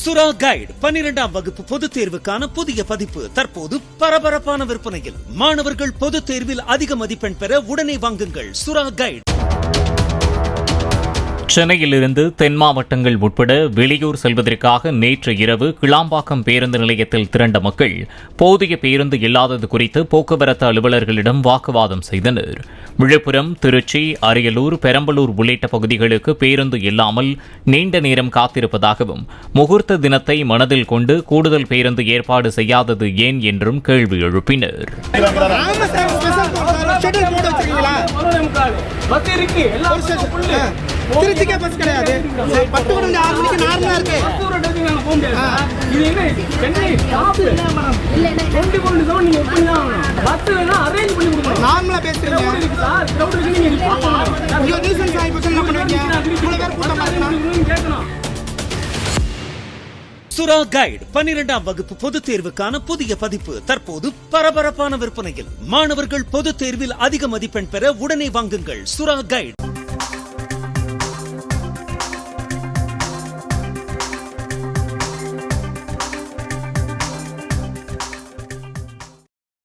சுறா கைடு 12ஆம் வகுப்பு பொதுத் தேர்வுக்கான புதிய பதிப்பு தற்போது பரபரப்பான விற்பனையில். மாணவர்கள் பொதுத் தேர்வில் அதிக மதிப்பெண் பெற உடனே வாங்குங்கள் சுறா கைடு. சென்னையிலிருந்து தென் மாவட்டங்கள் உட்பட வெளியூர் செல்வதற்காக நேற்று இரவு கிளாம்பாக்கம் பேருந்து நிலையத்தில் திரண்ட மக்கள் போதிய பேருந்து இல்லாதது குறித்து போக்குவரத்து அலுவலர்களிடம் வாக்குவாதம் செய்தனர். விழுப்புரம், திருச்சி, அரியலூர், பெரம்பலூர் உள்ளிட்ட பகுதிகளுக்கு பேருந்து இல்லாமல் நீண்ட நேரம் காத்திருப்பதாகவும், முகூர்த்த தினத்தை மனதில் கொண்டு கூடுதல் பேருந்து ஏற்பாடு செய்யாதது ஏன் என்றும் கேள்வி எழுப்பினர். திருச்சிக்கே பஸ் கிடையாது. 10 மணி 6 மணிக்கு நார்மலா இருக்கு. நார்மலா பேசுறீங்க. சுறா கைடு 12ஆம் வகுப்பு பொதுத் தேர்வுக்கான புதிய பதிப்பு தற்போது பரபரப்பான விற்பனையில். மாணவர்கள் பொதுத் தேர்வில் அதிக மதிப்பெண் பெற உடனே வாங்குங்கள் சுறா கைடு.